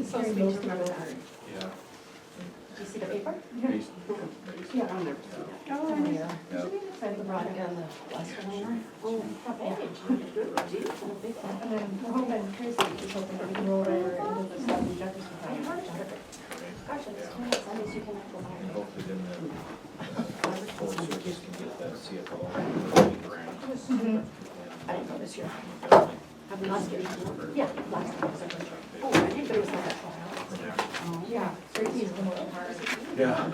So sweet to remember that. Yeah. Do you see the paper? Based- Yeah, I'll never see that. Oh, yeah. Yeah. I brought it down the last one. Oh, front page. Geez, what a big one. And then we're hoping, Tracy is hoping that we can roll over into the stuff in Jefferson County. Gosh, it's 20 Sundays you can go by. Hopefully then the whole service can get that CFO grant. Mhm. I didn't go this year. Definitely. Have we lost it? Yeah, last time was over. Oh, I think it was like a 12 hours. Yeah, Tracy's been working hard. Yeah,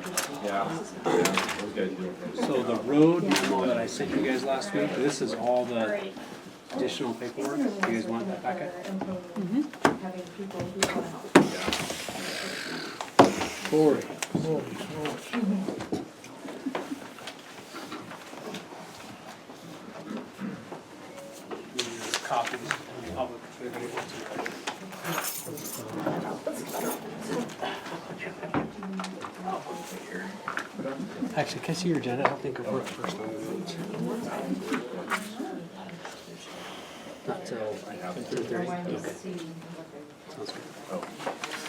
those guys do it. So the road memo that I sent you guys last week, this is all the additional paperwork. You guys want that packet? Having people who want to help. Corey. Copies in the public if anybody wants to. Actually, can I see your agenda? I don't think we're first on the roads. Not till 10:30. Okay. Sounds good.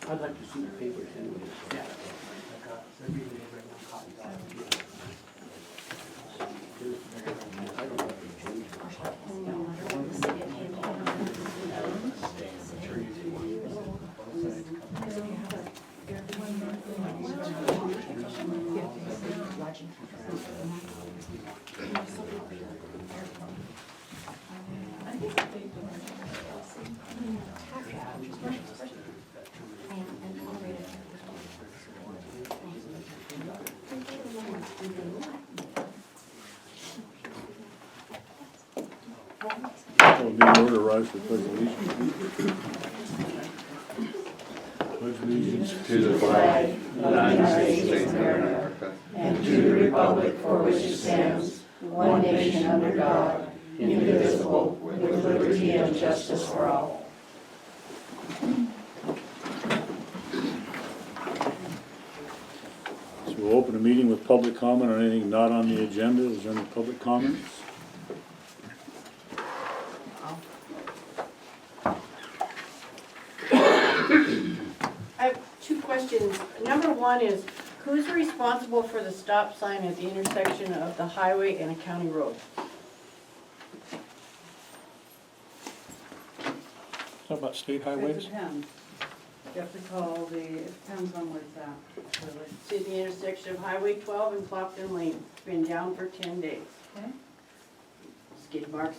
I'd like to see the papers anyway. Will be in order, rise for pledge allegiance. Pledge allegiance to the flag of the United States of America, and to the republic for which it stands, one nation under God, indivisible, with liberty and justice for all. So we'll open a meeting with public comment on anything not on the agenda. Is there any public comments? I have two questions. Number one is, who's responsible for the stop sign at the intersection of the highway and a county road? Talk about state It highways? depends. You have to call it depends on where it's at, really. See the intersection of Highway 12 and Clopton Lane. It's been down for 10 days. Okay. Skid marks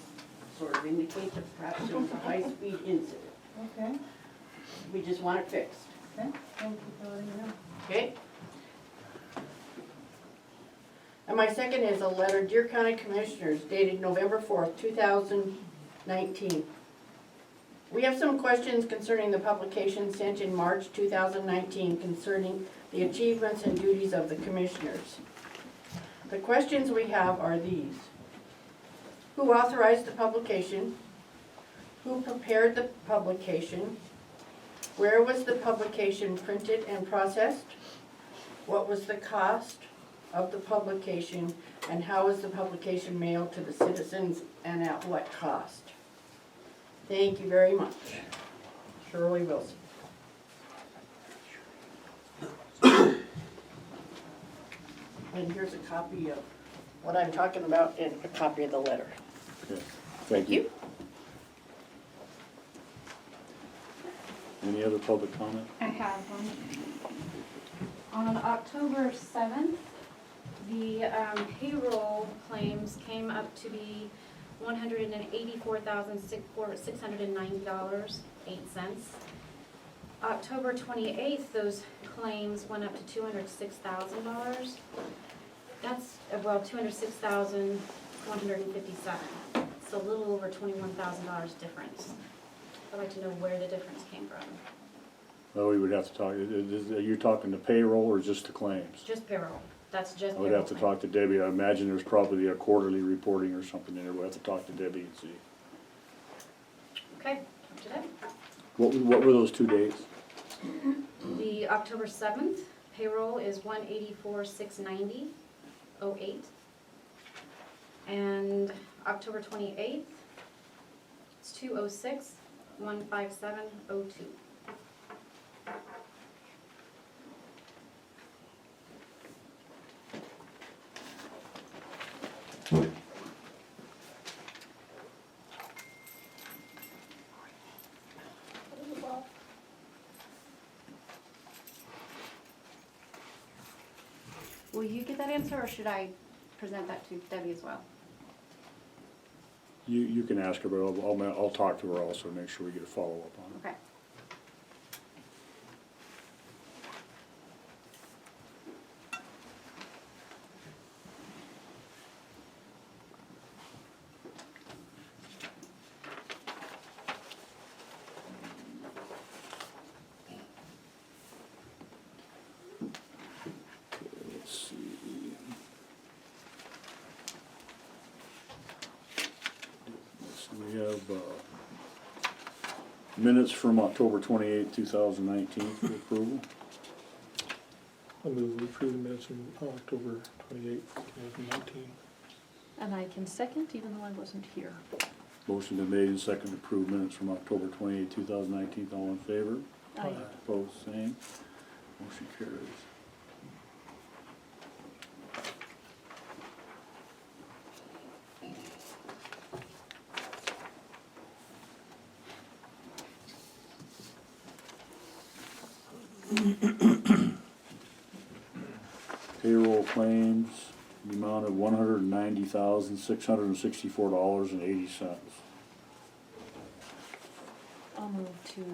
sort of indicate that perhaps there was a high-speed incident. Okay, We just want it fixed, okay, thank you for letting me know. okay? And my second is a letter, Dear County Commissioners, dated November 4th, 2019. We have some questions concerning the publication sent in March 2019 concerning the achievements and duties of the commissioners. The questions we have are these. Who authorized the publication? Who prepared the publication? Where was the publication printed and processed? What was the cost of the publication? And how was the publication mailed to the citizens and at what cost? Thank you very much. Shirley Wilson. And here's a copy of what I'm talking about and a copy of the letter. Okay, thank you. Any other public comment? I have one. On October 7th, the payroll claims came up to be $184,690.08. October 28th, those claims went up to $206,000. That's, well, $206,157. It's a little over $21,000 difference. I'd like to know where the difference came from. Well, we would have to talk, are you talking to payroll or just to claims? Just payroll. That's just I payroll. would have to claim. talk to Debbie. I imagine there's probably a quarterly reporting or something in there. We'll have to talk to Debbie and see. Okay, up to that. What were those 2 dates? The October 7th payroll is $184,690.08. And October 28th, it's $206,157.02. Will you get that answer, or should I present that to Debbie as well? You can ask her, but I'll talk to her also, make sure we get a follow-up on it. Okay. Let's see. So we have minutes from October 28th, 2019 for approval. I move we approve the minutes from October 28th, 2019. And I can second, even though I wasn't here. Motion been made and seconded to approve minutes from October 28th, 2019. All in favor? Aye. Opposed, same. Motion carries. Payroll claims, the amount of $190,664.80. I'll move to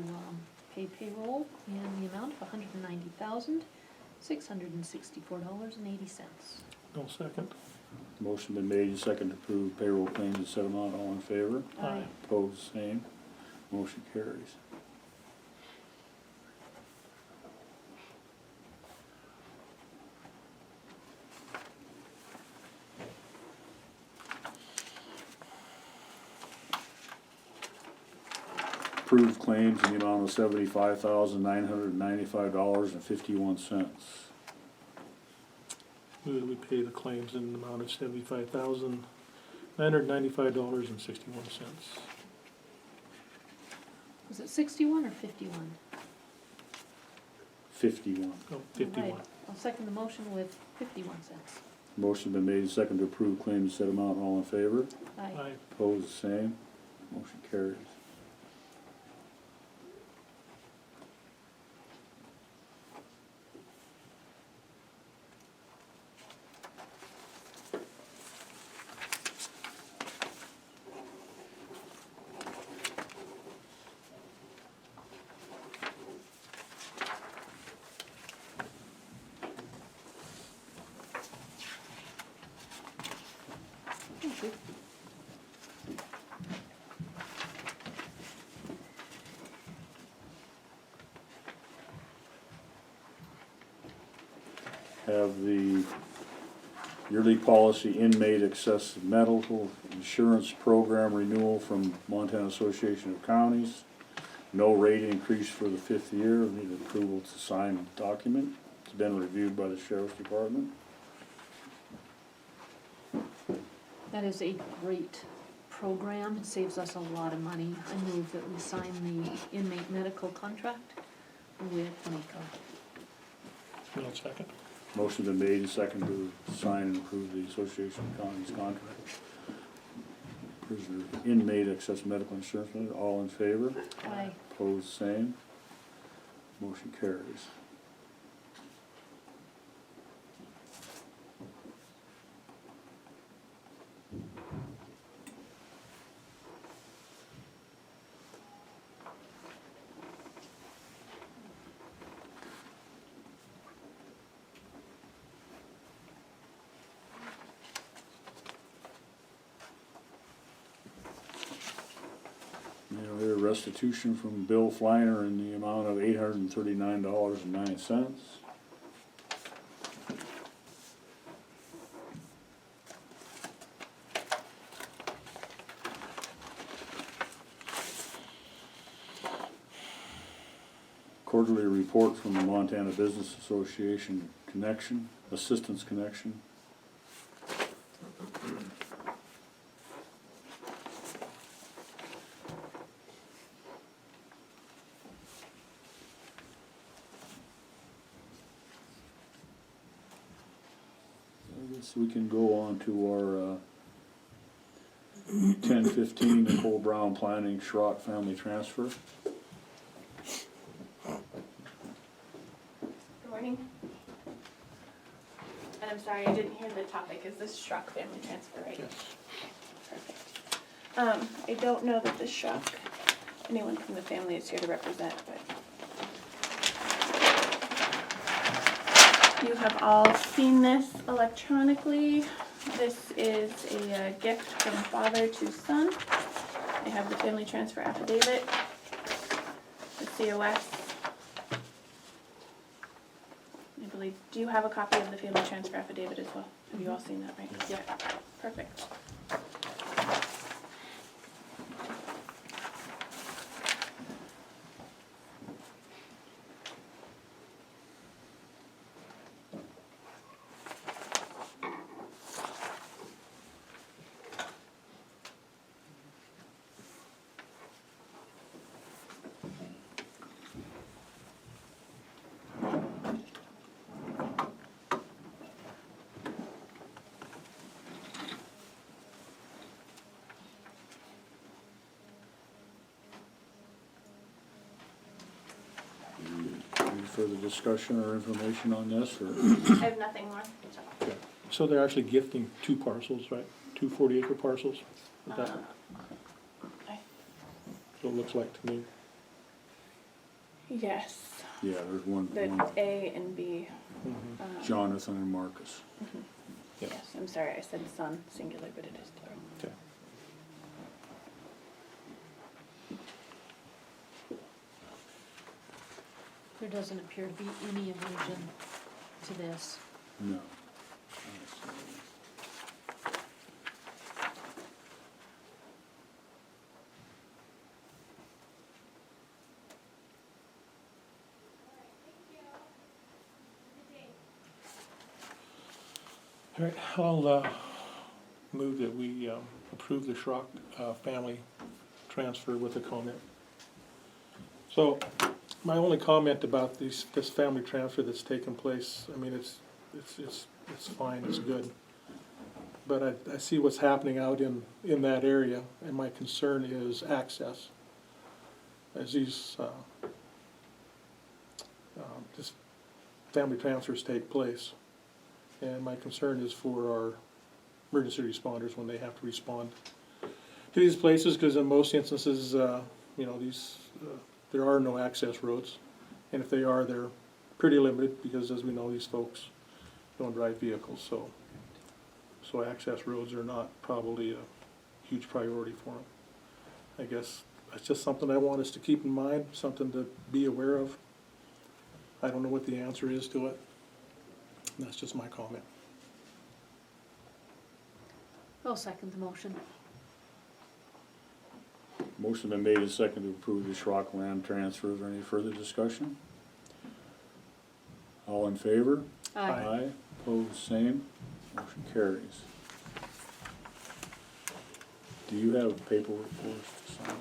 pay payroll in the amount of $190,664.80. No second. Motion been made and seconded to approve payroll claims in said amount. All in favor? Aye. Opposed, same. Motion carries. Approved claims in the amount of $75,995.51. Move that we pay the claims in the amount of $75,995.61. Was it 61 or 51? 51. Oh, 51. Right. I'll second the motion with 51 cents. Motion been made and seconded to approve claims in said amount. All in favor? Aye. Aye. Opposed, same. Motion carries. Thank you. Have the yearly policy inmate excess medical insurance program renewal from Montana Association of Counties. No rate increase for the 5th year. Need approval to sign the document. It's been reviewed by the Sheriff's Department. That is a great program. It saves us a lot of money. I move that we sign the inmate medical contract with NACO. No second. Motion been made and second to sign and approve the Association of Counties contract. Prisoner inmate excess medical insurance, all in favor? Aye. Opposed, same. Motion carries. Now, here, restitution from Bill Fleiner in the amount of $839.09. Quarterly report from the Montana Business Association Connection, Assistance Connection. I guess we can go on to our 1015 Nicole Brown Planning Schrock Family Transfer. Good morning. And I'm sorry, I didn't hear the topic. Is this Schrock family transfer, right? Yes. Perfect. I don't know that the Schrock, anyone from the family is here to represent, but you have all seen this electronically. This is a gift from father to son. I have the family transfer affidavit, the COS. I believe, do you have a copy of the family transfer affidavit as well? Have you all seen that, right? Yeah. Perfect. Any further discussion or information on this, or? I have nothing more. So they're actually gifting 2 parcels, right? 2 40-acre parcels? Is that I- what it looks like to me? Yes, Yeah, there's one, the A and B. Mhm. Jonathan and Marcus. Yeah. Yes, I'm sorry, I said son, singular, but it is plural. Okay. There doesn't appear to be any aversion to this. No. All right, I'll move that we approve the Schrock family transfer with a comment. So, my only comment about this family transfer that's taken place, I mean, it's fine, it's good. But I see what's happening out in that area, and my concern is access. As these this family transfers take place. And my concern is for our emergency responders when they have to respond to these places, because in most instances, you know, there are no access roads. And if they are, they're pretty limited, because as we know, these folks don't drive vehicles, so access roads are not probably a huge priority for them. I guess that's just something I want us to keep in mind, something to be aware of. I don't know what the answer is to it. That's just my comment. I'll second the motion. Motion been made and seconded to approve the Schrock land transfer. Is there any further discussion? All in favor? Aye. Opposed, same. Motion carries. Do you have paperwork for us to sign?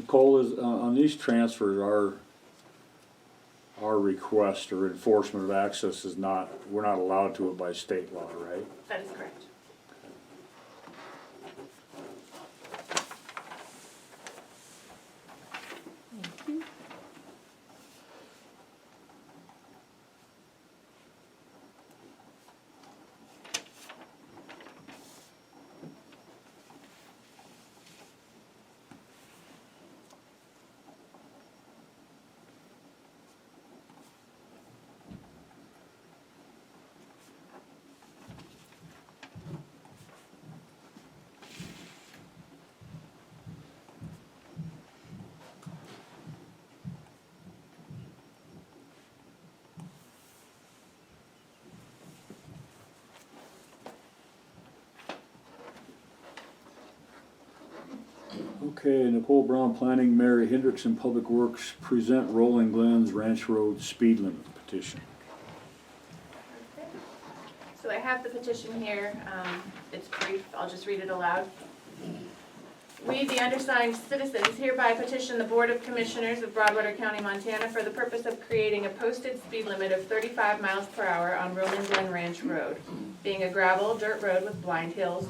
Nicole, is, on these transfers, our request or enforcement of access is not, we're not allowed to it by state law, right? That is correct. Thank you. Okay, Nicole Brown, Planning, Mary Hendrickson, Public Works, present Rolling Glens Ranch Road speed limit petition. So I have the petition here, it's brief, I'll just read it aloud. We, the undersigned citizens, hereby petition the Board of Commissioners of Broadwater County, Montana for the purpose of creating a posted speed limit of 35 miles per hour on Rolling Glen Ranch Road, being a gravel, dirt road with blind hills,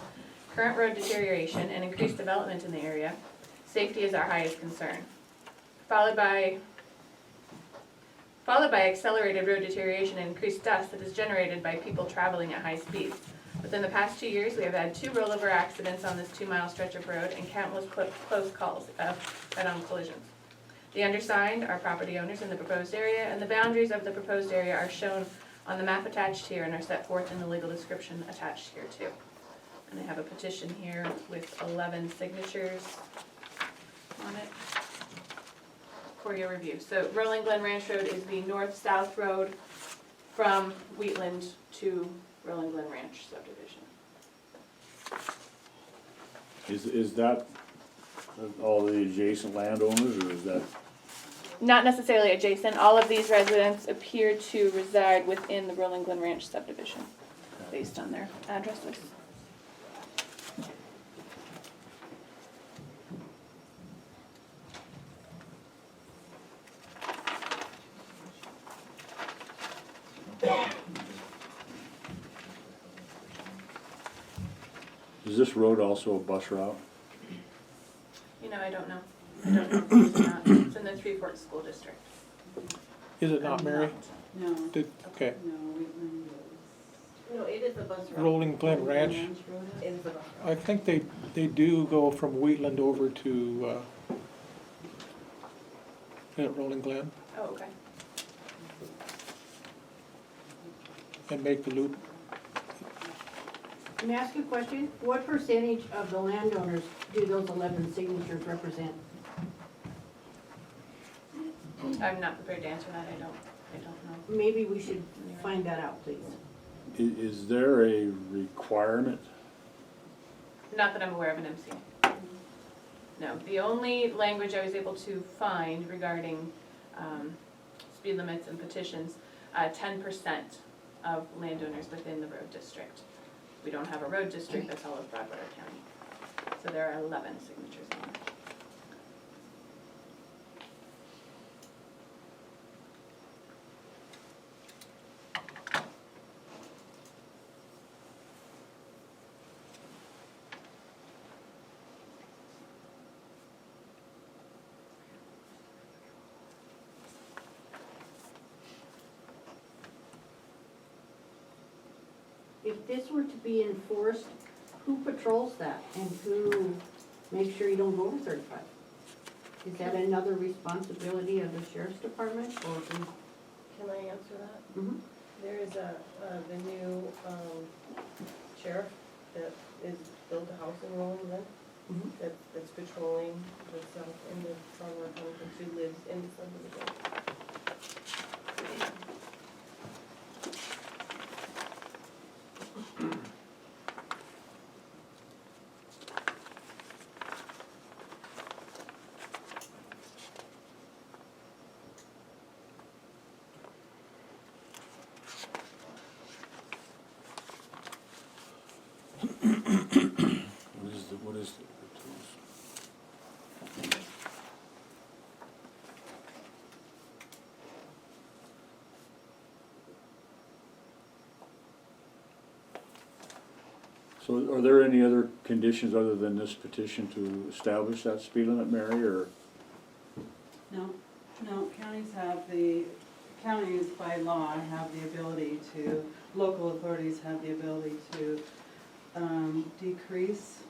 current road deterioration, and increased development in the area. Safety is our highest concern. Followed by accelerated road deterioration and increased dust that is generated by people traveling at high speeds. Within the past 2 years, we have had 2 rollover accidents on this 2-mile stretch of road and countless close calls of head-on collisions. The undersigned are property owners in the proposed area, and the boundaries of the proposed area are shown on the map attached here and are set forth in the legal description attached here too. And I have a petition here with 11 signatures on it for your review. So Rolling Glen Ranch Road is the north-south road from Wheatland to Rolling Glen Ranch subdivision. Is that all the adjacent landowners, or is that? Not necessarily adjacent, all of these residents appear to reside within the Rolling Glen Ranch subdivision, based on their addresses. Is this road also a bus route? You know, I don't know. I don't know if it's not. It's in the Three Forks School District. Is it not, Mary? No, Okay, no, Wheatland No, it is a bus route. Rolling Glen Ranch, It is a bus route. I think they do go from Wheatland over to, Rolling Glen Oh, okay. and make the loop. Can I ask you a question? What percentage of the landowners do those 11 signatures represent? I'm not prepared to answer that. I don't know. Maybe we should find that out, please. Is there a requirement? Not that I'm aware of an MC. No, the only language I was able to find regarding speed limits and petitions, 10% of landowners within the road district. We don't have a road district, that's all of Broadwater County. So there are 11 signatures on it. If this were to be enforced, who patrols that and who makes sure you don't go over 35? Is that another responsibility of the sheriff's department or who? Can I answer that? Mhm. There is the new sheriff that is built a house in Rolling Glen, Mhm. that's patrolling the south end of Broadwater County, because she lives in the subdivision. What is the? So are there any other conditions other than this petition to establish that speed limit, Mary, or? No, counties by law have the ability to, local authorities have the ability to decrease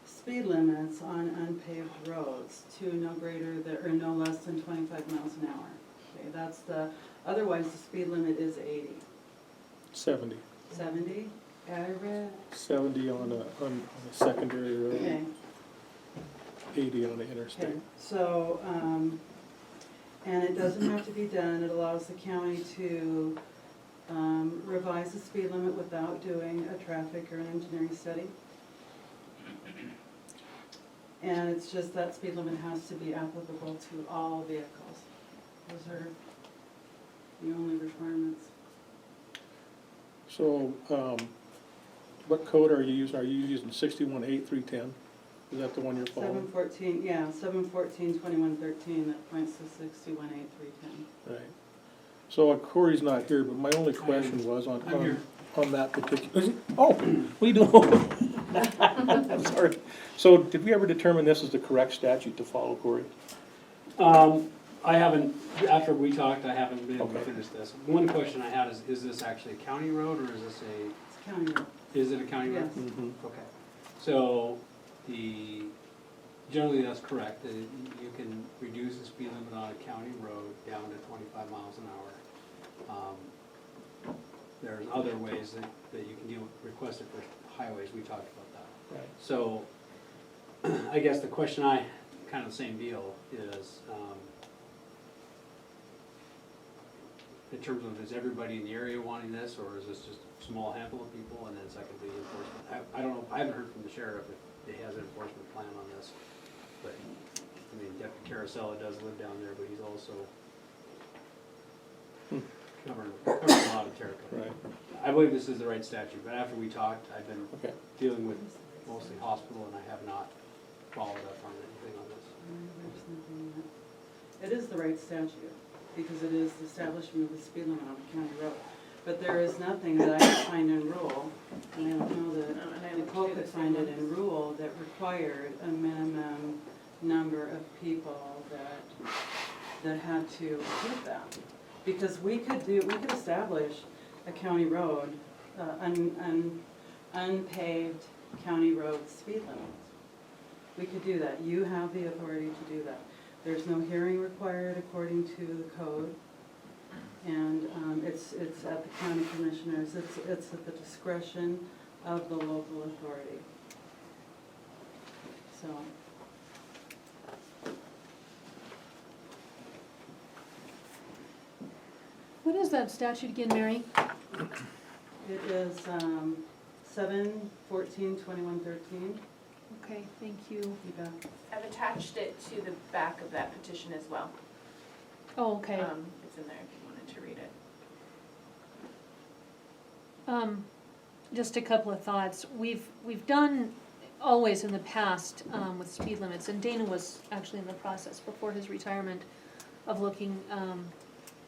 speed limits on unpaved roads to no greater than, or no less than 25 miles an hour. Okay, that's the, otherwise the speed limit is 80. 70. 70? I read. 70 on a secondary road, Okay. 80 on the Okay, interstate. so, and it doesn't have to be done, it allows the county to revise the speed limit without doing a traffic or an engineering study. And it's just that speed limit has to be applicable to all vehicles. Those are the only requirements. So, what code are you using? Are you using 61.8.310? Is that the one you're following? 714, yeah, 714-2113, that points to 61.8.310. Right. So Corey's not here, but my only question was on that particular, oh, what are you doing? I'm sorry. So did we ever determine this is the correct statute to follow, Corey? I haven't, after we talked, I haven't been able to Okay. finish this. One question I had is this actually a county road, or is this It's county road. is it a county road? Yes. Mm-hmm. Okay, so generally that's correct, that you can reduce the speed limit on a county road down to 25 miles an hour. There's other ways that you can request it for highways, we talked about that. Right. So, I guess the question kind of the same deal is, in terms of, is everybody in the area wanting this, or is this just a small handful of people, and then secondly, enforcement? I don't know, I haven't heard from the sheriff if he has an enforcement plan on this, but, I mean, Deputy Carosella does live down there, but he's also covering a lot of territory. Right. I believe this is the right statute, but after we talked, I've been Okay. dealing with mostly hospital, and I have not followed up on anything on this. There's nothing that- It is the right statute, because it is the establishment of the speed limit on a county road. But there is nothing that I could find in rule, and I don't know that Nicole could find it in rule, that required a minimum number of people that had to do that. Because we could establish a county road, unpaved county road speed limits. We could do that. You have the authority to do that. There's no hearing required according to the code. And it's at the county commissioners, it's at the discretion of the local authority. So, What is that statute again, Mary? it is 7/14/2113. Okay, thank you. You bet. I've attached it to the back of that petition as well. Oh, okay. It's in there if you wanted to read it. Just a couple of thoughts. We've done always in the past with speed limits, and Dana was actually in the process before his retirement of looking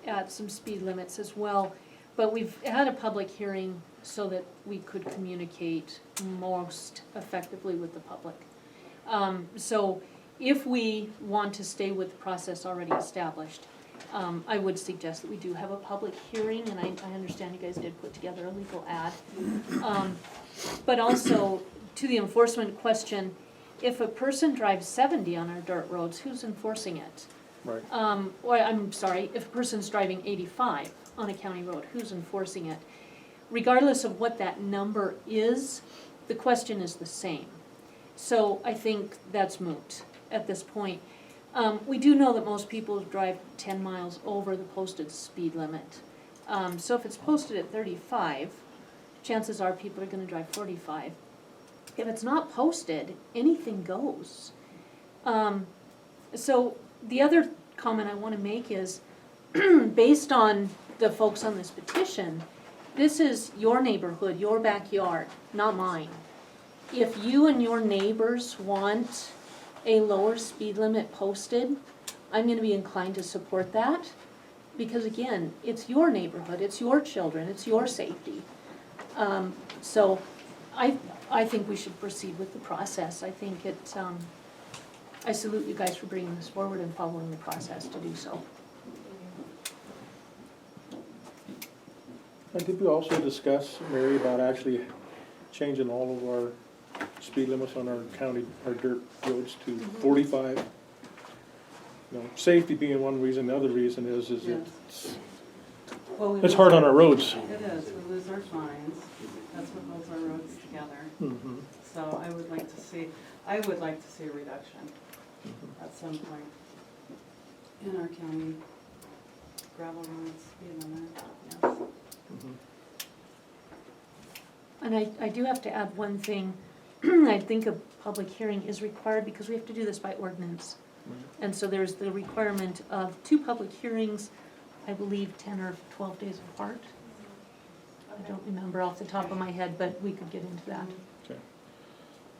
at some speed limits as well. But we've had a public hearing so that we could communicate most effectively with the public. So if we want to stay with the process already established, I would suggest that we do have a public hearing, and I understand you guys did put together a legal ad. But also, to the enforcement question, if a person drives 70 on our dirt roads, who's enforcing it? Right. Or, I'm sorry, if a person's driving 85 on a county road, who's enforcing it? Regardless of what that number is, the question is the same. So I think that's moot at this point. We do know that most people drive 10 miles over the posted speed limit. So if it's posted at 35, chances are people are gonna drive 45. If it's not posted, anything goes. So the other comment I wanna make is, based on the folks on this petition, this is your neighborhood, your backyard, not mine. If you and your neighbors want a lower speed limit posted, I'm gonna be inclined to support that. Because again, it's your neighborhood, it's your children, it's your safety. So I think we should proceed with the process. I think it, I salute you guys for bringing this forward and following the process to do so. And did we also discuss, Mary, about actually changing all of our speed limits on our county, our dirt roads to 45? You know, safety being one reason, the other reason is Well, we it's lose hard on our roads. It is, we lose our fines, that's what holds our roads together. Mhm. So I would like to see a reduction at some point in our county gravel roads, speed limit, yes. Mhm. And I do have to add one thing. I think a public hearing is required because we have to do this by ordinance. And so there's the requirement of 2 public hearings, I believe 10 or 12 days apart. I don't remember off the top of my head, but we could get into that. Okay.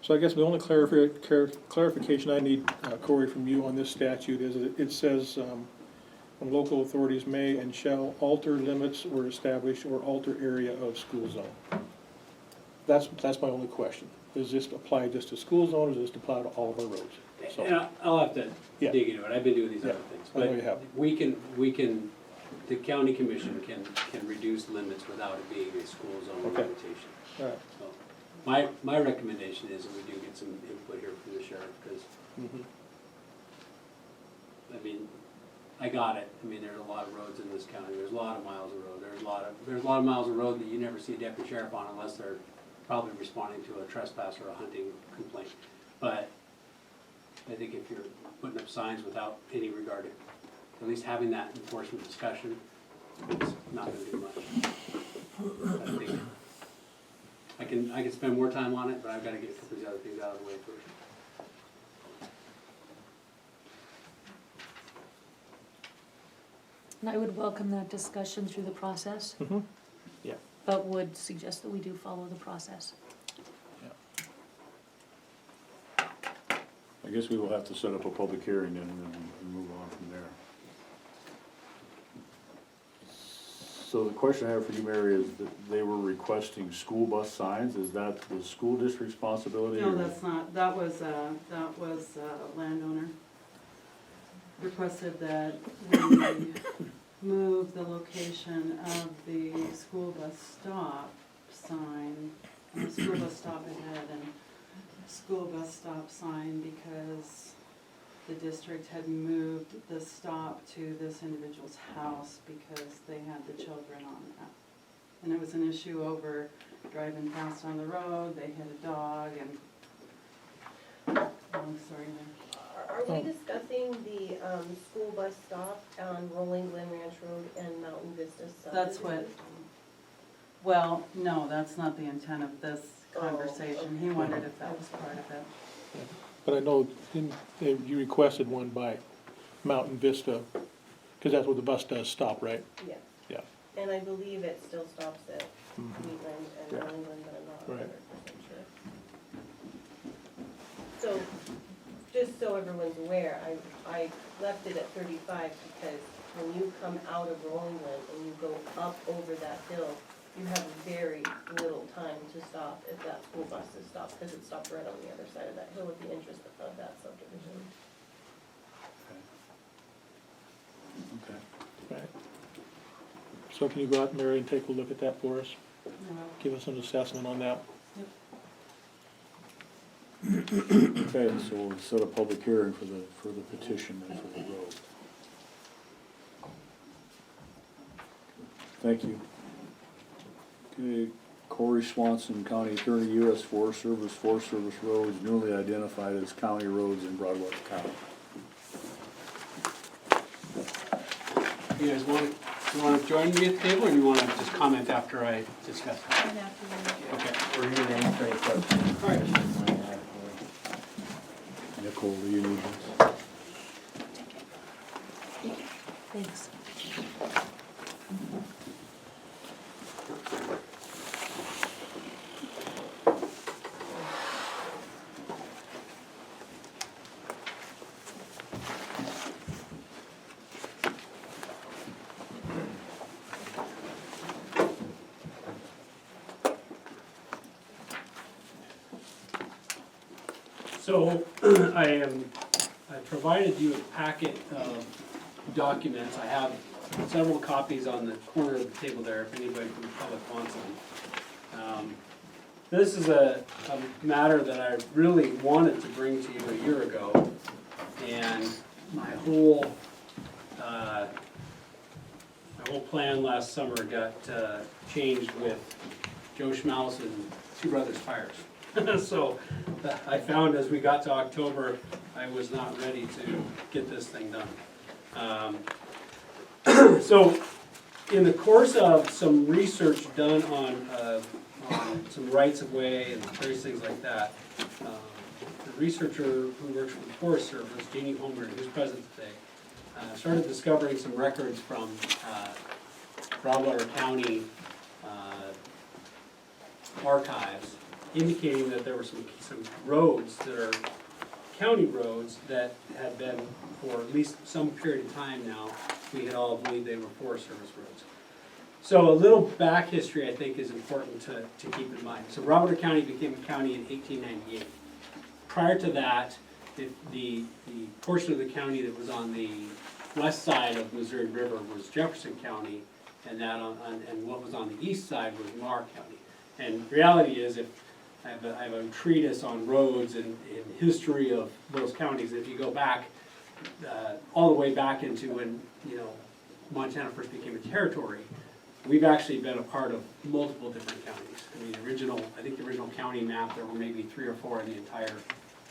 So I guess the only clarification I need, Corey, from you on this statute is that it says, when local authorities may and shall alter limits or establish or alter area of school zone. That's my only question. Does this apply just to school zone, or does this apply to all of our roads? So, And I'll have to Yeah. dig into it, I've been doing these Yeah. other things. I know you have. But we can, the county commission can reduce limits without it being a school zone Okay. limitation. all right. So, my recommendation is that we do get some input here from the sheriff, because, Mhm. I mean, I got it. I mean, there's a lot of roads in this county, there's a lot of miles of road, there's a lot of miles of road that you never see a deputy sheriff on unless they're probably responding to a trespass or a hunting complaint. But I think if you're putting up signs without any regard to, at least having that enforcement discussion, it's not gonna do much. I think I can spend more time on it, but I've gotta get a couple of these other things out of the way first. And I would welcome that discussion through the process, Mhm. Yeah. but would suggest that we do follow the process. I guess we will have to set up a public hearing then and move on from there. So the question I have for you, Mary, is that they were requesting school bus signs. Is that the school district's responsibility? No, or- that's not, that was a landowner. Requested that we move the location of the school bus stop sign, the school bus stop ahead and school bus stop sign, because the district had moved the stop to this individual's house because they had the children on that. And it was an issue over driving fast on the road, they hit a dog and, long story there. Are we discussing the, school bus stop on Rolling Glen Ranch Road and Mountain Vista subdivision? That's what, well, no, that's not the intent of this conversation. He wondered if that was part of it. But I know you requested one by Mountain Vista, because that's where the bus does stop, right? Yes. Yeah. And I believe it still stops at Mhm. Wheatland and Yeah. Rolling Glen, but I'm not Right. 100% sure. So, just so everyone's aware, I left it at 35 because when you come out of Rolling Glen and you go up over that hill, you have very little time to stop if that school bus is stopped, because it stopped right on the other side of that hill with the interest of that subdivision. Okay. Right. So can you go out, Mary, and take a look at that for us? No. Give us an assessment on that. Okay, so we'll set a public hearing for the petition and for the road. Thank you. Okay, Corey Swanson, County Attorney, U.S. Forest Service roads newly identified as county roads in Broadwater County. You guys want to join me at the table, or you want to just comment after I discuss? Okay. We're here to answer any questions. All right. Nicole, do you need this? Thanks. So I provided you a packet of documents. I have several copies on the corner of the table there if anybody from the public wants them. This is a matter that I really wanted to bring to you a year ago, and my whole plan last summer got changed with Joe Schmaus and Two Brothers Tires. So I found as we got to October, I was not ready to get this thing done. So in the course of some research done on some rights of way and various things like that, the researcher who works for the Forest Service, Jeannie Holmgren, who's present today, started discovering some records from Broadwater County archives, indicating that there were some roads that are county roads that had been, for at least some period of time now, we had all believed they were Forest Service roads. So a little back history, I think, is important to keep in mind. So Broadwater County became a county in 1898. Prior to that, the portion of the county that was on the west side of Missouri River was Jefferson County, and and what was on the east side was Marr County. And reality is, if I have a treatise on roads and history of those counties. If you go back all the way back into when Montana first became a territory, we've actually been a part of multiple different counties. I mean, I think the original county map, there were maybe 3 or 4 in the entire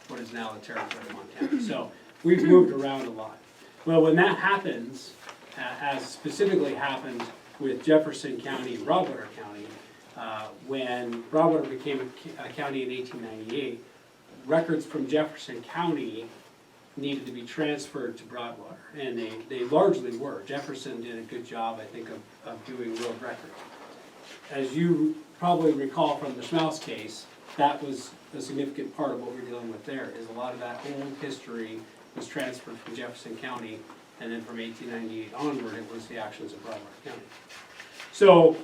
what is now the territory of Montana. So we've moved around a lot. Well, when that happens, as specifically happened with Jefferson County and Broadwater County, when Broadwater became a county in 1898, records from Jefferson County needed to be transferred to Broadwater, and they largely were. Jefferson did a good job, I think, of doing road records. As you probably recall from the Schmaus case, that was a significant part of what we're dealing with there, is a lot of that old history was transferred from Jefferson County, and then from 1898 onward, it was the actions of Broadwater County. So,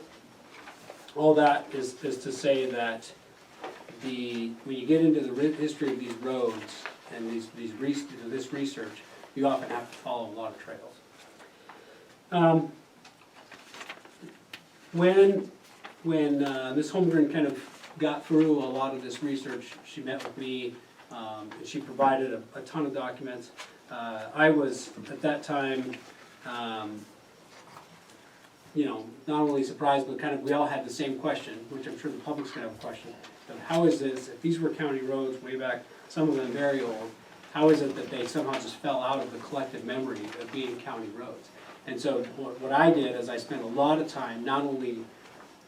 all that is to say that when you get into the history of these roads and this research, you often have to follow a lot of trails. When Ms. Holmgren kind of got through a lot of this research, she met with me, and she provided a ton of documents. I was, at that time, not only surprised, but kind of, we all had the same question, which I'm sure the public's gonna have a question, of how is this, if these were county roads way back, some of them very old, how is it that they somehow just fell out of the collective memory of being county roads? And so what I did is I spent a lot of time not only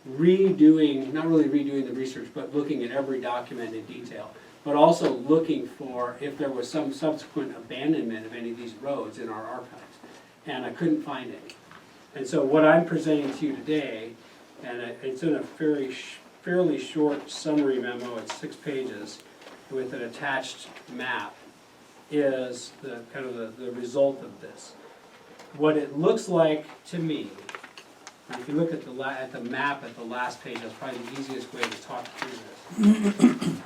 not really redoing the research, but looking at every document in detail, but also looking for if there was some subsequent abandonment of any of these roads in our archives. And I couldn't find any. And so what I'm presenting to you today, and it's in a fairly short summary memo, it's 6 pages, with an attached map, is the kind of the result of this. What it looks like to me, and if you look at the map at the last page, that's probably the easiest way to talk through this.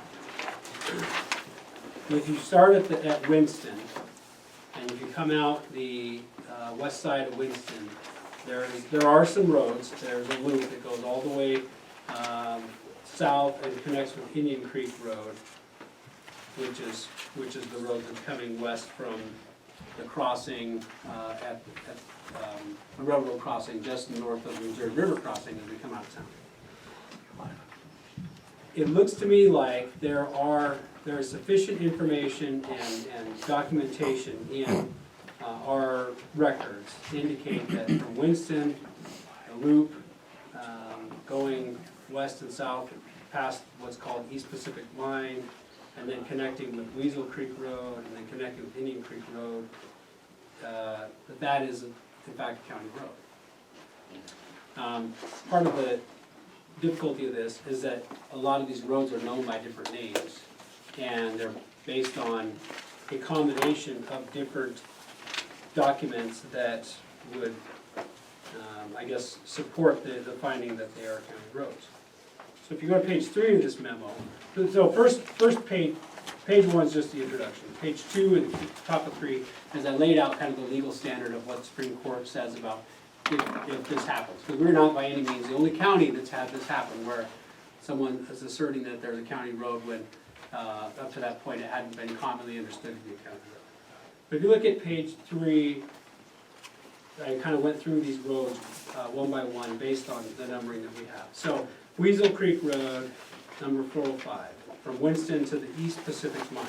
If you start at Winston, and if you come out the west side of Winston, there are some roads. There's a loop that goes all the way south and connects with Indian Creek Road, which is the road that's coming west from the crossing at the railroad crossing just north of the Missouri River crossing as we come out of town. It looks to me like there is sufficient information and documentation in our records to indicate that from Winston, the loop, going west and south past what's called East Pacific Line, and then connecting with Weasel Creek Road, and then connecting with Indian Creek Road, that is in fact a county road. Part of the difficulty of this is that a lot of these roads are known by different names, and they're based on a combination of different documents that would, I guess, support the finding that they are county roads. So if you go to page 3 of this memo, so first page page one's just the introduction. Page two and top of three, as I laid out kind of the legal standard of what the Supreme Court says about if this happens. Because we're not by any means the only county that's had this happen, where someone is asserting that there's a county road when up to that point it hadn't been commonly understood to be a county road. But if you look at page three, I kind of went through these roads one by one based on the numbering that we have. So Weasel Creek Road, number 405, from Winston to the East Pacific Mine.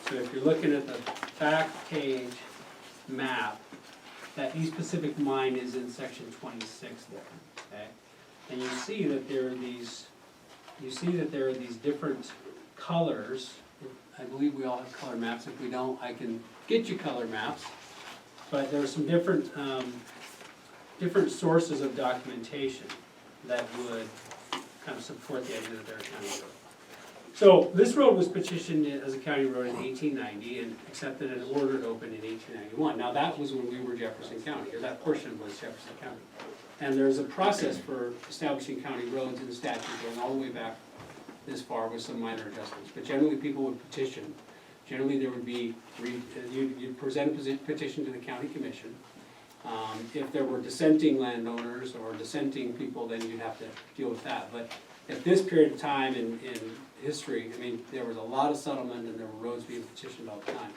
So if you're looking at the back page map, that East Pacific Mine is in section 26 there, okay? And you see that there are these different colors. I believe we all have color maps. If we don't, I can get you color maps. But there are some different sources of documentation that would kind of support the idea that they're a county road. So this road was petitioned as a county road in 1890 and accepted and ordered open in 1891. Now that was when we were Jefferson County, or that portion was Jefferson County. And there's a process for establishing county roads in the statute going all the way back this far with some minor adjustments. But generally people would petition. Generally there would be, you'd present a petition to the county commission. If there were dissenting landowners or dissenting people, then you'd have to deal with that. But at this period of time in history, I mean, there was a lot of settlement and there were roads being petitioned all the time.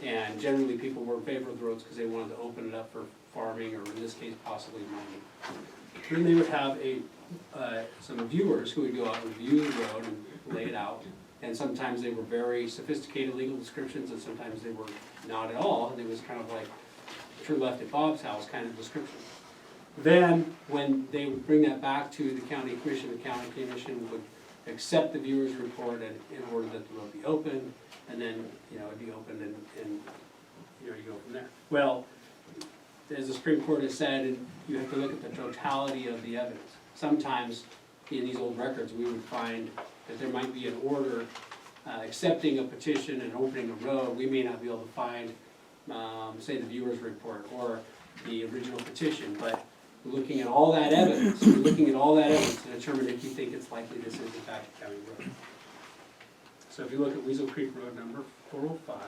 And generally people were in favor of the roads because they wanted to open it up for farming, or in this case possibly mining. Then they would have some viewers who would go out and review the road and lay it out. And sometimes they were very sophisticated legal descriptions, and sometimes they were not at all, and it was kind of like "True left at Bob's house" kind of description. Then, when they would bring that back to the county commission would accept the viewer's report and in order that the road be open, and then, it'd be opened and you go from there. Well, as the Supreme Court has said, and you have to look at the totality of the evidence. Sometimes, in these old records, we would find that there might be an order accepting a petition and opening a road. We may not be able to find, say, the viewer's report or the original petition, but looking at all that evidence, to determine if you think it's likely this is in fact a county road. So if you look at Weasel Creek Road number 405,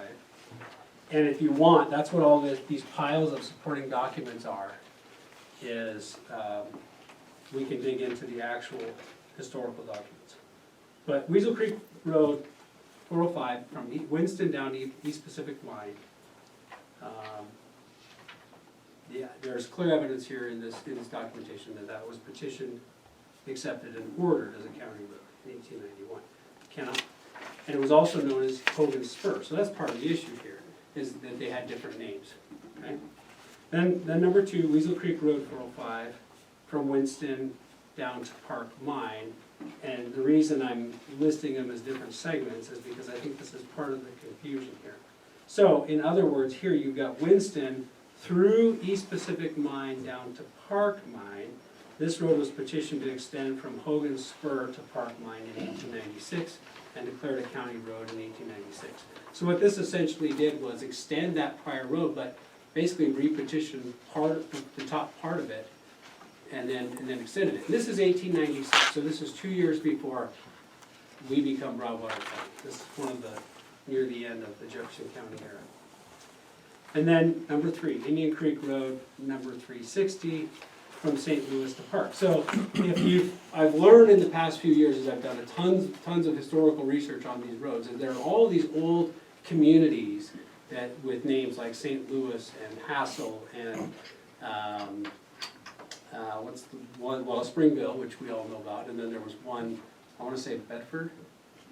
and if you want, that's what all these piles of supporting documents are, is we can dig into the actual historical documents. But Weasel Creek Road 405 from Winston down to East Pacific Mine, there's clear evidence here in this documentation that was petitioned, accepted, and ordered as a county road in 1891. And it was also known as Hogan's Spur. So that's part of the issue here, is that they had different names. Okay? Then number 2, Weasel Creek Road 405 from Winston down to Park Mine. And the reason I'm listing them as different segments is because I think this is part of the confusion here. So, in other words, here you've got Winston through East Pacific Mine down to Park Mine. This road was petitioned to extend from Hogan's Spur to Park Mine in 1896 and declared a county road in 1896. So what this essentially did was extend that prior road, but basically re-petitioned the top part of it and then extended it. And this is 1896, so this is 2 years before we become Broadwater County. This is one of near the end of the Jefferson County era. And then number 3, Indian Creek Road, number 360, from St. Louis to Park. So I've learned in the past few years as I've done tons of historical research on these roads, and there are all these old communities that with names like St. Louis and Hassel and what's the one? Well, Springville, which we all know about, and then there was one, I want to say Bedford.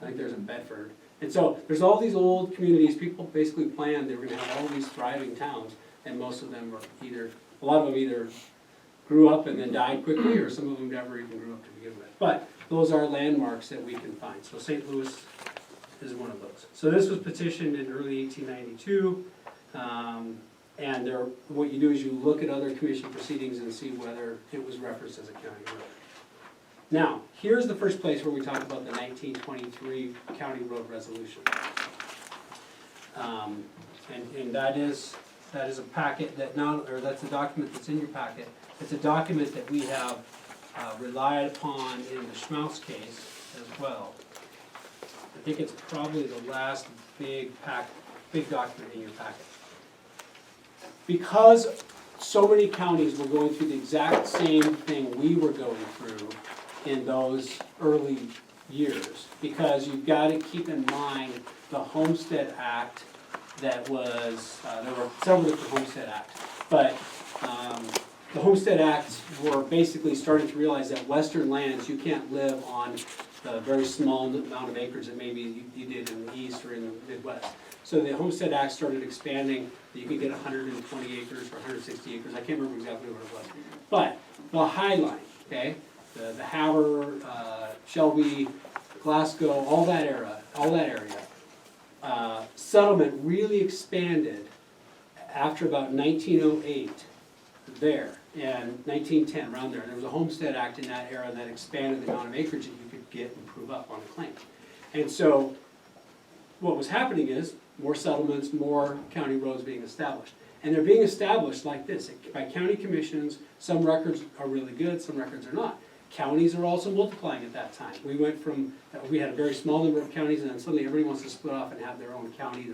I think there's a Bedford. And so there's all these old communities. People basically planned they were going to have all these thriving towns, and most of them were a lot of them either grew up and then died quickly, or some of them never even grew up to begin with. But those are landmarks that we can find. So St. Louis is one of those. So this was petitioned in early 1892, and what you do is you look at other commission proceedings and see whether it was referenced as a county road. Now, here's the first place where we talk about the 1923 county road resolution. And that is a packet that's a document that's in your packet. It's a document that we have relied upon in the Schmaus case as well. I think it's probably the last big document in your packet. Because so many counties were going through the exact same thing we were going through in those early years, because you've got to keep in mind the Homestead Act that was, there were several different Homestead Acts, but the Homestead Acts were basically starting to realize that western lands, you can't live on the very small amount of acres that maybe you did in the east or in the Midwest. So the Homestead Act started expanding, that you could get 120 acres or 160 acres, I can't remember exactly what it was. But the High Line, okay, the Havre, Shelby, Glasgow, all that area, settlement really expanded after about 1908 there, and 1910, around there. There was a Homestead Act in that era that expanded the amount of acreage that you could get and prove up on a claim. And so what was happening is more settlements, more county roads being established. And they're being established like this, by county commissions. Some records are really good, some records are not. Counties are also multiplying at that time. We went from, we had a very small number of counties, and then suddenly everybody wants to split off and have their own county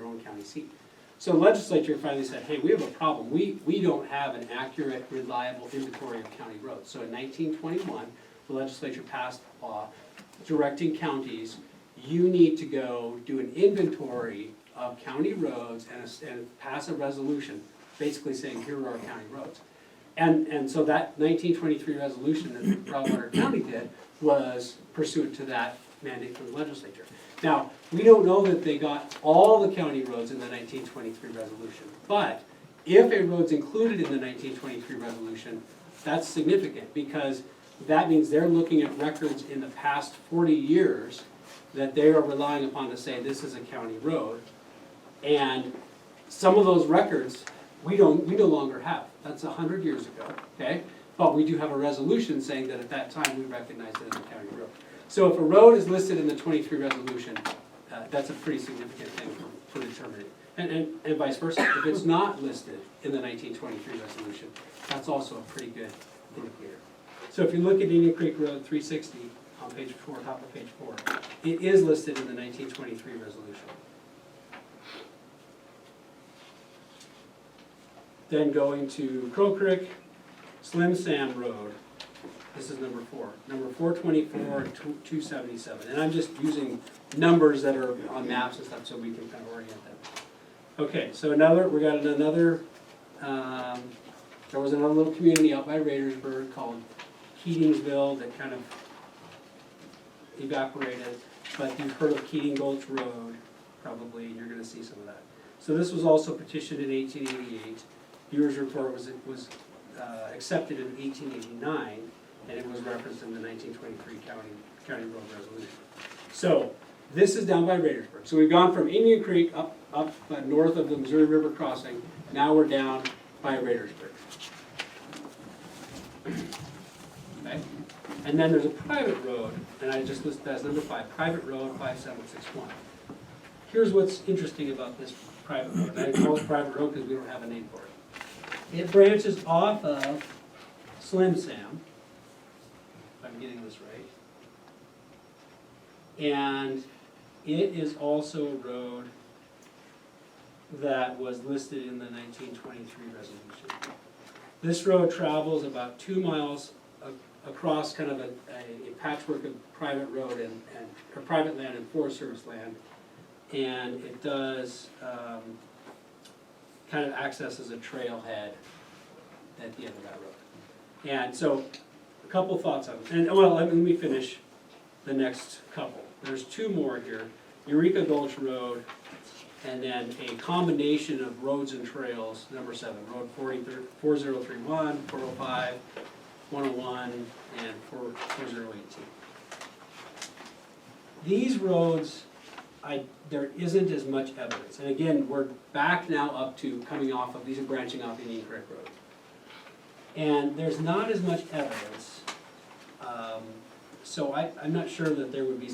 seat. So the legislature finally said, hey, we have a problem. We don't have an accurate, reliable inventory of county roads. So in 1921, the legislature passed a law directing counties, you need to go do an inventory of county roads and pass a resolution basically saying, here are our county roads. And so that 1923 resolution that Broadwater County did was pursuant to that mandate from the legislature. Now, we don't know that they got all the county roads in the 1923 resolution, but if a road's included in the 1923 resolution, that's significant, because that means they're looking at records in the past 40 years that they are relying upon to say this is a county road. And some of those records we no longer have. That's 100 years ago, okay? But we do have a resolution saying that at that time we recognized it as a county road. So if a road is listed in the 23 resolution, that's a pretty significant thing for determining. And vice versa, if it's not listed in the 1923 resolution, that's also a pretty good indicator. So if you look at Indian Creek Road 360 on page 4, top of page 4, it is listed in the 1923 resolution. Then going to Crow Creek, Slim Sam Road, this is number 4. Number 424 and 277. And I'm just using numbers that are on maps and stuff so we can kind of orient them. Okay, so we got another, there was another little community out by Raidersburg called Keatingsville that kind of evaporated, but you've heard of Keating Gulch Road, probably, and you're gonna see some of that. So this was also petitioned in 1888. Viewers report was accepted in 1889, and it was referenced in the 1923 county road resolution. So this is down by Raidersburg. So we've gone from Indian Creek up north of the Missouri River crossing. Now we're down by Raidersburg. Okay, and then there's a private road, and I just listed that as number 5, private road 5761. Here's what's interesting about this private road. I call it private road because we don't have a name for it. It branches off of Slim Sam, if I'm getting this right. And it is also a road that was listed in the 1923 resolution. This road travels about 2 miles across kind of a patchwork of private road or private land and Forest Service land. And it does kind of access as a trailhead at the end of that road. And so, a couple thoughts on it. And well, let me finish the next couple. There's 2 more here. Eureka Gulch Road, and then a combination of roads and trails, number 7, Road 4031, 405, 101, and 4018. These roads, there isn't as much evidence. And again, we're back now up to coming off of, these are branching off Indian Creek Road. And there's not as much evidence. So I'm not sure that there would be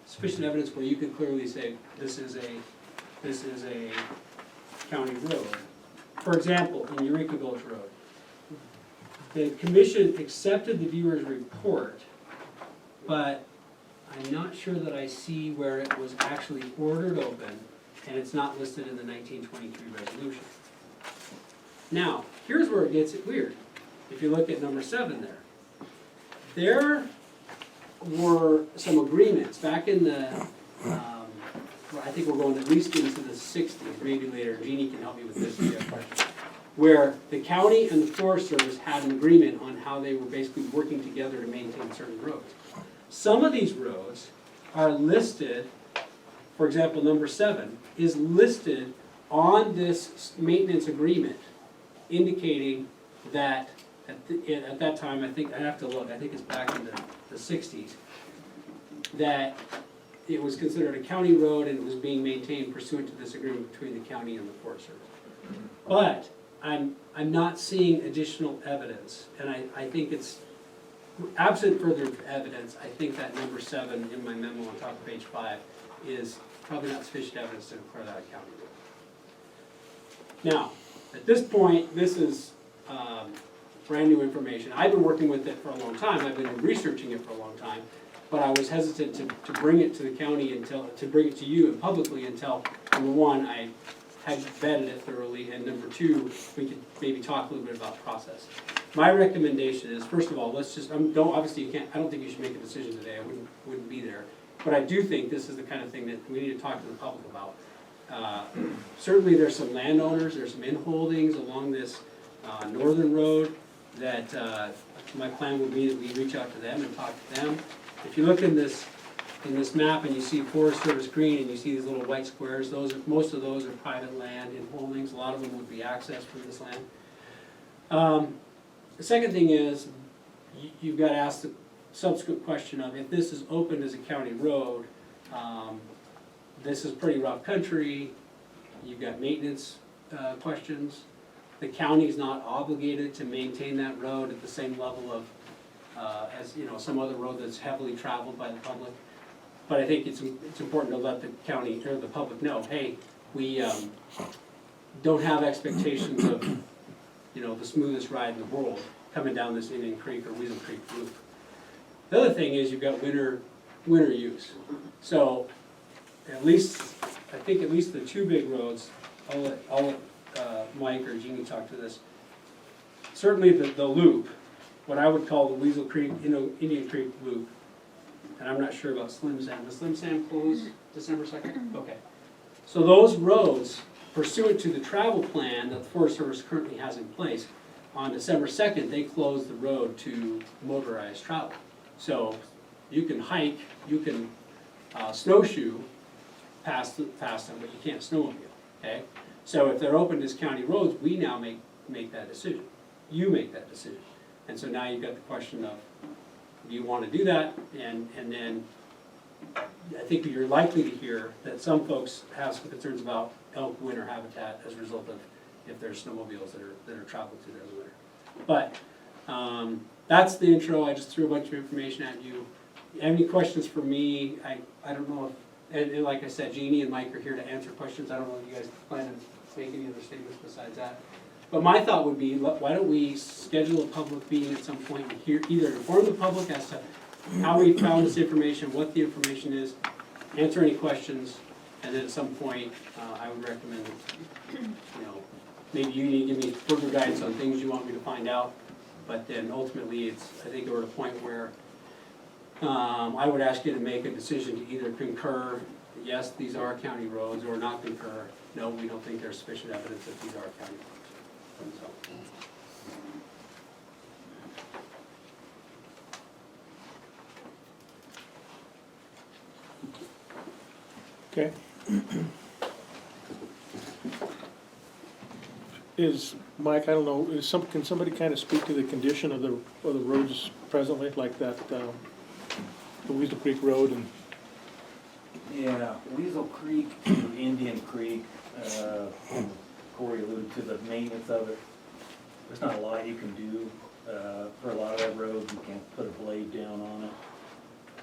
sufficient evidence where you could clearly say this is a county road. For example, in Eureka Gulch Road, the commission accepted the viewer's report, but I'm not sure that I see where it was actually ordered open, and it's not listed in the 1923 resolution. Now, here's where it gets weird. If you look at number 7 there were some agreements back in the, I think we're going at least into the 60s, maybe later, Jeannie can help me with this if you have questions, where the county and the Forest Service had an agreement on how they were basically working together to maintain certain roads. Some of these roads are listed, for example, number 7 is listed on this maintenance agreement, indicating that at that time, I think, I have to look, I think it's back in the 60s, that it was considered a county road and it was being maintained pursuant to this agreement between the county and the Forest Service. But I'm not seeing additional evidence, and I think it's, absent further evidence, I think that number 7 in my memo on top of page 5 is probably not sufficient evidence to declare that a county road. Now, at this point, this is brand new information. I've been working with it for a long time, I've been researching it for a long time, but I was hesitant to bring it to the county to bring it to you and publicly until, number 1, I had vetted it thoroughly, and number 2, we could maybe talk a little bit about process. My recommendation is, first of all, let's just, obviously you can't, I don't think you should make a decision today, I wouldn't be there. But I do think this is the kind of thing that we need to talk to the public about. Certainly there's some landowners, there's some in-holdings along this northern road that my plan would be that we reach out to them and talk to them. If you look in this map and you see Forest Service green and you see these little white squares, most of those are private land in-holdings. A lot of them would be accessed from this land. The second thing is, you've got to ask the subsequent question of, if this is opened as a county road, this is pretty rough country, you've got maintenance questions. The county's not obligated to maintain that road at the same level of, as some other road that's heavily traveled by the public. But I think it's important to let the county or the public know, hey, we don't have expectations of the smoothest ride in the world coming down this Indian Creek or Weasel Creek loop. The other thing is you've got winter use. So I think at least the 2 big roads, I'll let Mike or Jeannie talk to this. Certainly the loop, what I would call the Weasel Creek, Indian Creek loop, and I'm not sure about Slim Sam. Does Slim Sam close December 2nd? Okay. So those roads, pursuant to the travel plan that the Forest Service currently has in place, on December 2nd, they close the road to motorized travel. So you can hike, you can snowshoe past them, but you can't snowmobile, okay? So if they're open as county roads, we now make that decision. You make that decision. And so now you've got the question of, do you want to do that? And then I think you're likely to hear that some folks have some concerns about elk winter habitat as a result of if there's snowmobiles that are traveling through there in the winter. But that's the intro. I just threw a bunch of information at you. Any questions for me? I don't know if, and like I said, Jeannie and Mike are here to answer questions. I don't know if you guys plan to make any other statements besides that. But my thought would be, why don't we schedule a public meeting at some point and either inform the public as to how we found this information, what the information is, answer any questions, and then at some point, I would recommend, maybe you need to give me further guidance on things you want me to find out, but then ultimately, I think we're at a point where I would ask you to make a decision to either concur, yes, these are county roads, or not concur, no, we don't think there's sufficient evidence that these are county roads. So. Okay. Mike, I don't know, can somebody kind of speak to the condition of the roads presently, like that, the Weasel Creek Road and? Yeah, Weasel Creek, Indian Creek, Corey alluded to the maintenance of it. There's not a lot you can do for a lot of that road. You can't put a blade down on it.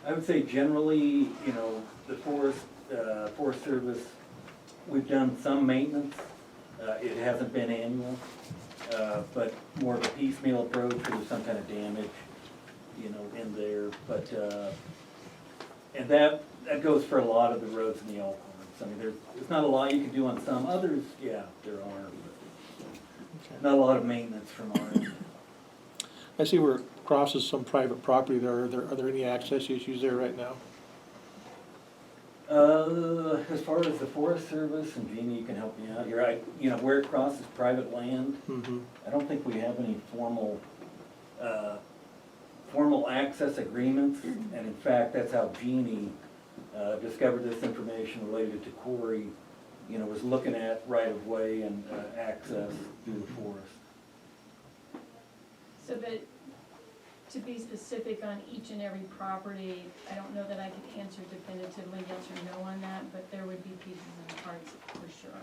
I would say generally, the Forest Service, we've done some maintenance. It hasn't been annual, but more of a piecemeal approach. There's some kind of damage, in there. But And that goes for a lot of the roads in the Elkhorn. I mean, there's not a lot you can do on some, others, yeah, there are, but not a lot of maintenance from our end. I see where it crosses some private property there. Are there any access issues there right now? As far as the Forest Service, and Jeannie, you can help me out, you're right, you know, where it crosses private land, Mm-hmm. I don't think we have any formal access agreements, and in fact, that's how Jeannie discovered this information related to quarry, you know, was looking at right-of-way and access through the forest. So that, to be specific on each and every property, I don't know that I could answer definitively yes or no on that, but there would be pieces and parts for sure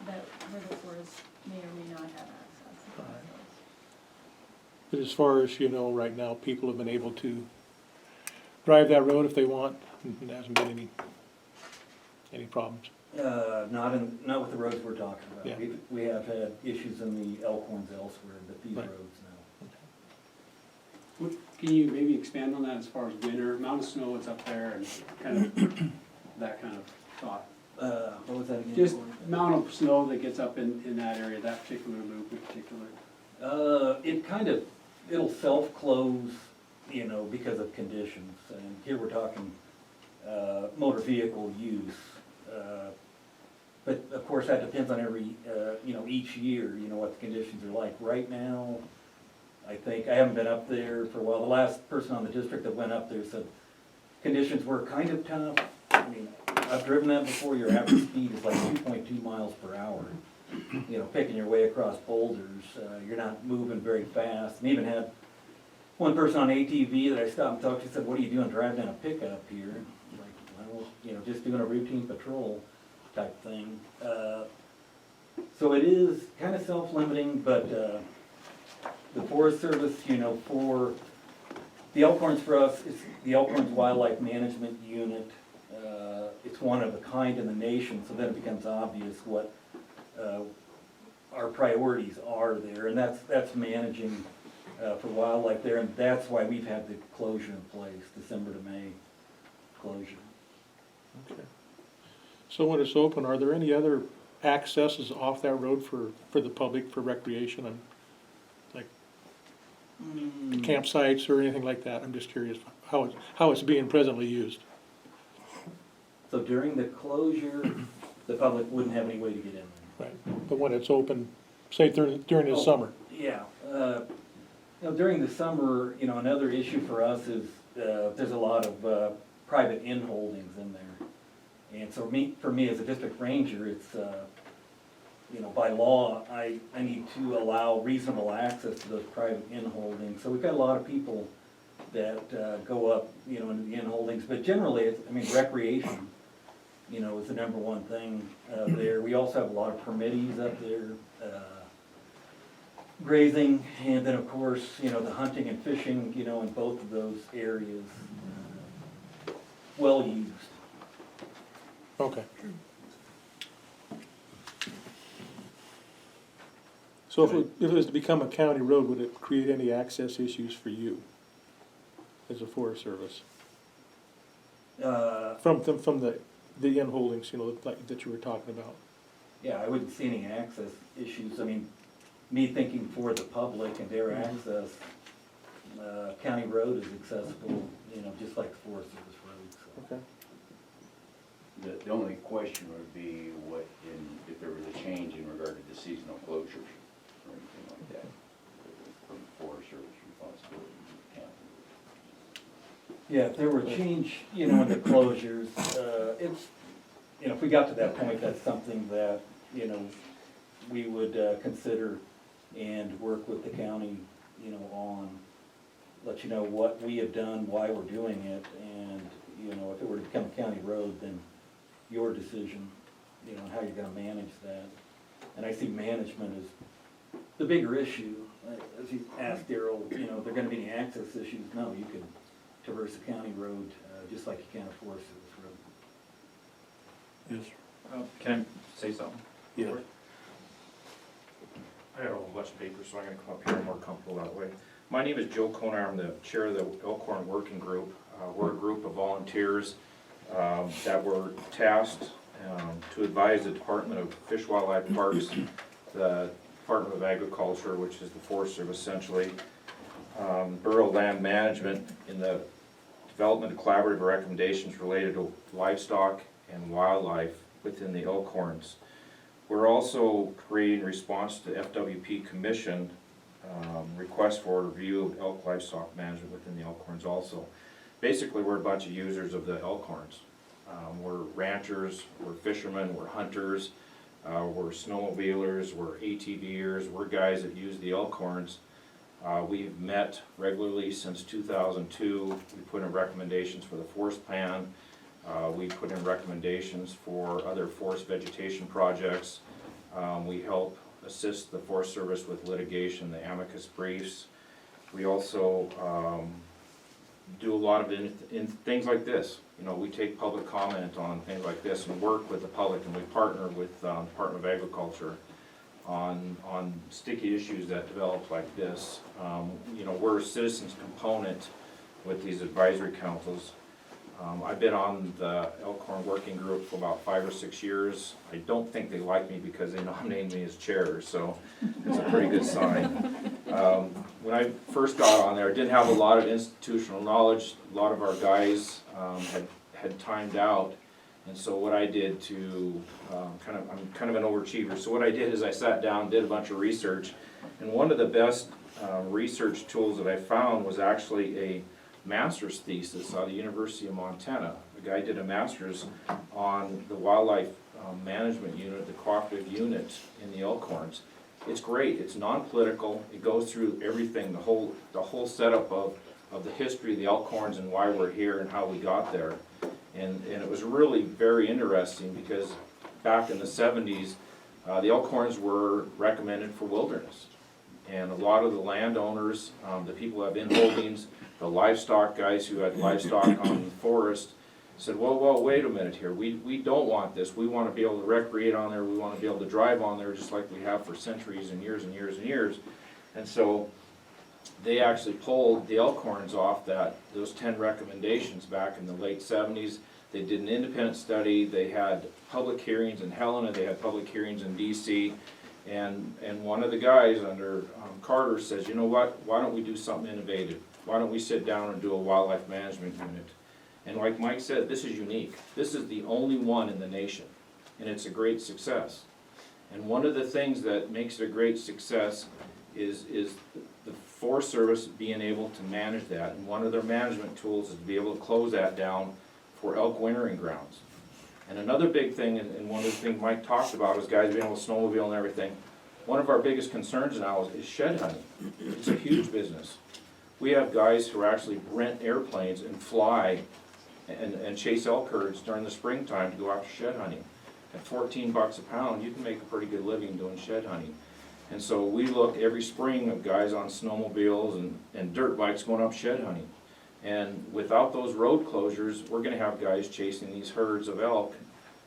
that where the forest may or may not have access. Alright. But as far as you know, right now, people have been able to drive that road if they want, and there hasn't been any problems. Not with the roads we're talking about. Yeah. We have had issues in the Elkhorns elsewhere, but these Right. roads now. Can you maybe expand on that as far as winter, amount of snow that's up there and kind of, that kind of thought? What was that again? Just amount of snow that gets up in that area, that particular loop in particular? It'll self-close, you know, because of conditions. And here we're talking motor vehicle use. But of course, that depends on each year, you know, what the conditions are like. Right now, I think, I haven't been up there for a while. The last person on the district that went up there said conditions were kind of tough. I mean, I've driven that before. Your average speed is like 2.2 miles per hour. You know, picking your way across boulders, you're not moving very fast. And even had one person on ATV that I stopped and talked to, said, "What are you doing driving in a pickup here?" I'm like, well, you know, just doing a routine patrol type thing. So it is kind of self-limiting, but the Forest Service, you know, for the Elkhorns, for us, it's the Elkhorns Wildlife Management Unit. It's one of a kind in the nation, so then it becomes obvious what our priorities are there, and that's managing for wildlife there, and that's why we've had the closure in place, December to May closure. Okay. So when it's open, are there any other accesses off that road for the public, for recreation, and like campsites or anything like that? I'm just curious how it's being presently used. So during the closure, the public wouldn't have any way to get in there. Right. But when it's open, say during the summer. Yeah, you know, during the summer, you know, another issue for us is, there's a lot of, private in-holdings in there. And so for me as a district ranger, it's, you know, by law, I need to allow reasonable access to those private in-holdings. So we've got a lot of people that, go up, you know, into the in-holdings, but generally, it's, I mean, recreation, you know, is the number one thing, there. We also have a lot of permittees up there, grazing, and then of course, you know, the hunting and fishing, you know, in both of those areas, well used. Okay. So if it was to become a county road, would it create any access issues for you as a Forest Service? From the in-holdings, you know, like that you were talking about? Yeah, I wouldn't see any access issues. I mean, me thinking for the public and their access, county road is accessible, you know, just like the Forest Service road, so. Okay. The only question would be if there was a change in regard to the seasonal closures or anything like that, from the Forest Service responsibility to the county. Yeah, if there were change, you know, in the closures, it's, you know, if we got to that point, that's something that, you know, we would consider and work with the county, you know, on, let you know what we have done, why we're doing it, and, you know, if it were to become a county road, then your decision, you know, how you're gonna manage that. And I see management as the bigger issue. As you asked Daryl, you know, are there gonna be any access issues? No, you can traverse a county road, just like you can a Forest Service road. Yes. Can I say something? Yeah. I got a whole bunch of papers, so I'm gonna come up here, I'm more comfortable that way. My name is Joe Konar, I'm the chair of the Elkhorn Working Group. We're a group of volunteers that were tasked to advise the Department of Fish, Wildlife, Parks, the Department of Agriculture, which is the Forest Service essentially, Borough Land Management in the development of collaborative recommendations related to livestock and wildlife within the Elkhorns. We're also creating response to FWP Commission request for review of elk livestock management within the Elkhorns also. Basically, we're a bunch of users of the Elkhorns. We're ranchers, we're fishermen, we're hunters, we're snowmobilers, we're ATVers, we're guys that use the Elkhorns. We've met regularly since 2002. We put in recommendations for the forest plan. We put in recommendations for other forest vegetation projects. We help assist the Forest Service with litigation, the amicus briefs. We also do a lot of in things like this. You know, we take public comment on things like this and work with the public, and we partner with Department of Agriculture on sticky issues that develop like this. You know, we're a citizens component with these advisory councils. I've been on the Elkhorn Working Group for about 5 or 6 years. I don't think they like me because they nominated me as chair, so it's a pretty good sign. When I first got on there, I didn't have a lot of institutional knowledge. A lot of our guys had timed out, and so what I did to I'm kind of an overachiever. So what I did is I sat down, did a bunch of research, and one of the best research tools that I found was actually a master's thesis out of the University of Montana. The guy did a master's on the wildlife management unit, the cooperative unit in the Elkhorns. It's great. It's non-political. It goes through everything, the whole setup of the history of the Elkhorns and why we're here and how we got there. And it was really very interesting because back in the 70s, the Elkhorns were recommended for wilderness. And a lot of the landowners, the people who have in holdings, the livestock guys who had livestock on the forest, said, well, wait a minute here. We don't want this. We want to be able to recreate on there. We want to be able to drive on there just like we have for centuries and years and years and years. And so they actually pulled the Elkhorns off those 10 recommendations back in the late 70s. They did an independent study. They had public hearings in Helena. They had public hearings in DC. And one of the guys under Carter says, you know what, why don't we do something innovative? Why don't we sit down and do a wildlife management unit? And like Mike said, this is unique. This is the only one in the nation, and it's a great success. And one of the things that makes it a great success is the Forest Service being able to manage that. And one of their management tools is to be able to close that down for elk wintering grounds. And another big thing, and one of the things Mike talked about, is guys being able to snowmobile and everything. One of our biggest concerns now is shed hunting. It's a huge business. We have guys who actually rent airplanes and fly and chase elk herds during the springtime to go after shed hunting. At $14 a pound, you can make a pretty good living doing shed hunting. And so we look every spring of guys on snowmobiles and dirt bikes going up shed hunting. And without those road closures, we're gonna have guys chasing these herds of elk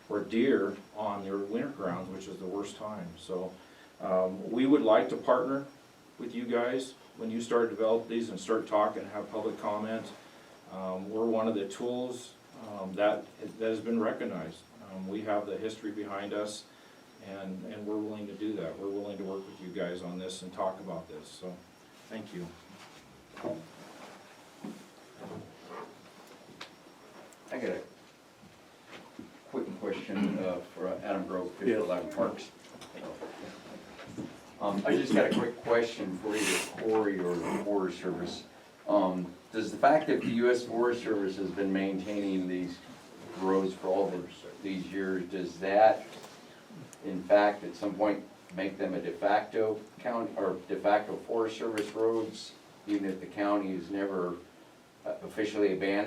or deer on their winter grounds, which is the worst time. So we would like to partner with you guys when you start developing these and start talking and have public comment. We're one of the tools that has been recognized. We have the history behind us, and we're willing to do that. We're willing to work with you guys on this and talk about this, so thank you. I got a quick question for Adam Grove, Fish and Wildlife Parks. I just got a quick question for either Corey or the Forest Service. Does the fact that the U.S. Forest Service has been maintaining these roads for all these years, does that, in fact, at some point make them a de facto county or de facto Forest Service roads, even if the county has never officially abandoned